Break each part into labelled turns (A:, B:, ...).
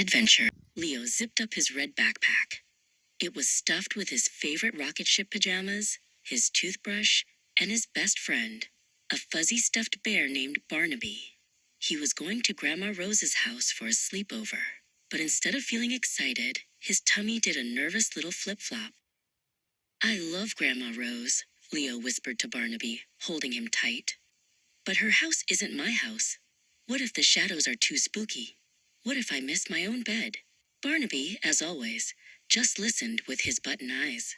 A: adventure. Leo zipped up his red backpack. It was stuffed with his favorite rocket ship pajamas, his toothbrush, and his best friend, a fuzzy stuffed bear named Barnaby. He was going to Grandma Rose's house for a sleepover, but instead of feeling excited, his tummy did a nervous little flip-flop. "I love Grandma Rose," Leo whispered to Barnaby, holding him tight. "But her house isn't my house. What if the shadows are too spooky? What if I miss my own bed?" Barnaby, as always, just listened with his button eyes.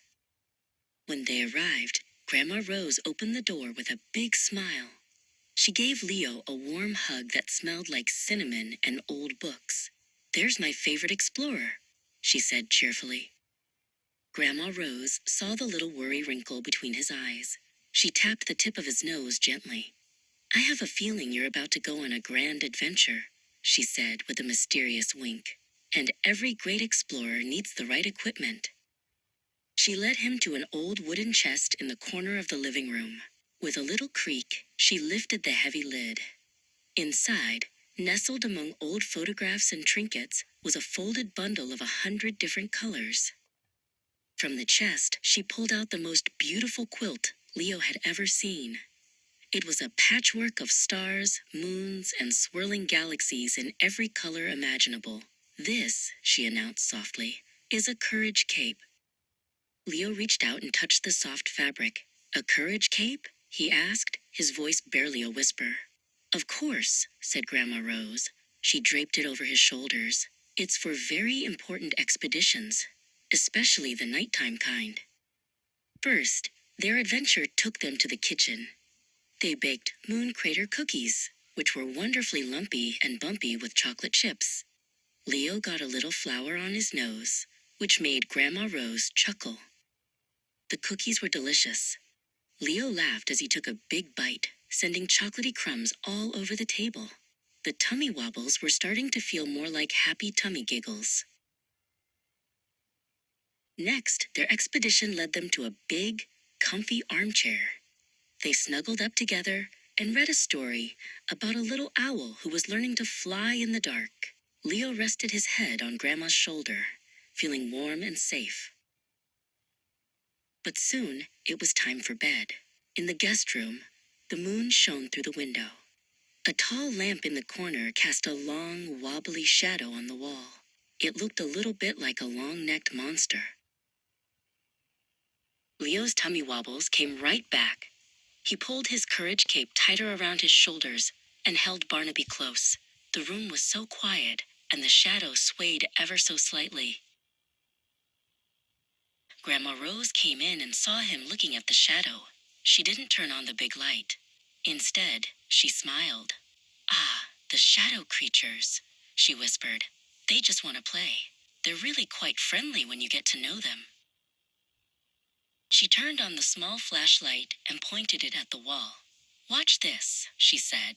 A: When they arrived, Grandma Rose opened the door with a big smile. She gave Leo a warm hug that smelled like cinnamon and old books. "There's my favorite explorer," she said cheerfully. Grandma Rose saw the little worry wrinkle between his eyes. She tapped the tip of his nose gently. "I have a feeling you're about to go on a grand adventure," she said with a mysterious wink. "And every great explorer needs the right equipment." She led him to an old wooden chest in the corner of the living room. With a little creak, she lifted the heavy lid. Inside, nestled among old photographs and trinkets, was a folded bundle of 100 different colors. From the chest, she pulled out the most beautiful quilt Leo had ever seen. It was a patchwork of stars, moons, and swirling galaxies in every color imaginable. "This," she announced softly, "is a courage cape." Leo reached out and touched the soft fabric. "A courage cape?" he asked, his voice barely a whisper. "Of course," said Grandma Rose. She draped it over his shoulders. "It's for very important expeditions, especially the nighttime kind." First, their adventure took them to the kitchen. They baked moon crater cookies, which were wonderfully lumpy and bumpy with chocolate chips. Leo got a little flour on his nose, which made Grandma Rose chuckle. The cookies were delicious. Leo laughed as he took a big bite, sending chocolatey crumbs all over the table. The tummy wobbles were starting to feel more like happy tummy giggles. Next, their expedition led them to a big, comfy armchair. They snuggled up together and read a story about a little owl who was learning to fly in the dark. Leo rested his head on Grandma's shoulder, feeling warm and safe. But soon, it was time for bed. In the guest room, the moon shone through the window. A tall lamp in the corner cast a long, wobbly shadow on the wall. It looked a little bit like a long-necked monster. Leo's tummy wobbles came right back. He pulled his courage cape tighter around his shoulders and held Barnaby close. The room was so quiet, and the shadow swayed ever so slightly. Grandma Rose came in and saw him looking at the shadow. She didn't turn on the big light. Instead, she smiled. "Ah, the shadow creatures," she whispered. "They just want to play. They're really quite friendly when you get to know them." She turned on the small flashlight and pointed it at the wall. "Watch this," she said.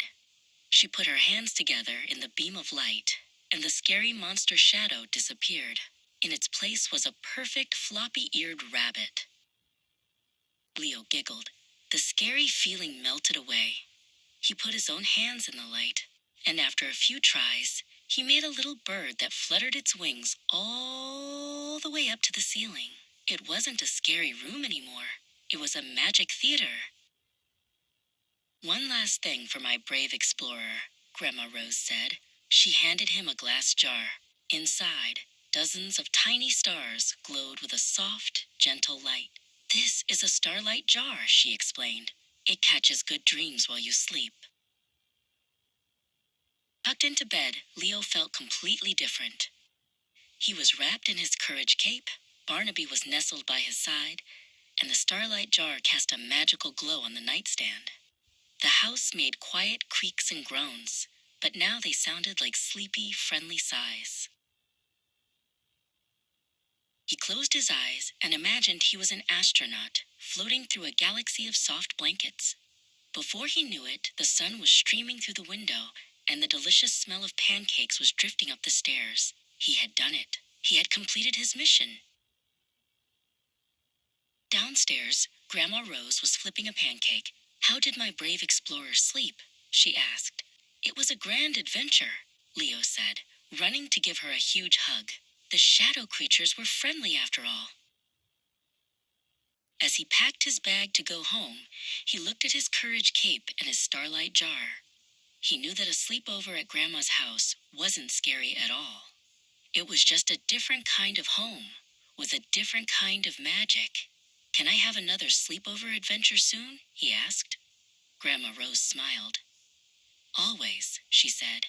A: She put her hands together in the beam of light, and the scary monster shadow disappeared. In its place was a perfect floppy-eared rabbit. Leo giggled. The scary feeling melted away. He put his own hands in the light, and after a few tries, he made a little bird that fluttered its wings all the way up to the ceiling. It wasn't a scary room anymore. It was a magic theater. "One last thing for my brave explorer," Grandma Rose said. She handed him a glass jar. Inside, dozens of tiny stars glowed with a soft, gentle light. "This is a starlight jar," she explained. "It catches good dreams while you sleep." Tucked into bed, Leo felt completely different. He was wrapped in his courage cape, Barnaby was nestled by his side, and the starlight jar cast a magical glow on the nightstand. The house made quiet creaks and groans, but now they sounded like sleepy, friendly sighs. He closed his eyes and imagined he was an astronaut, floating through a galaxy of soft blankets. Before he knew it, the sun was streaming through the window, and the delicious smell of pancakes was drifting up the stairs. He had done it. He had completed his mission. Downstairs, Grandma Rose was flipping a pancake. "How did my brave explorer sleep?" she asked. "It was a grand adventure," Leo said, running to give her a huge hug. The shadow creatures were friendly after all. As he packed his bag to go home, he looked at his courage cape and his starlight jar. He knew that a sleepover at Grandma's house wasn't scary at all. It was just a different kind of home, with a different kind of magic. "Can I have another sleepover adventure soon?" he asked. Grandma Rose smiled. "Always," she said.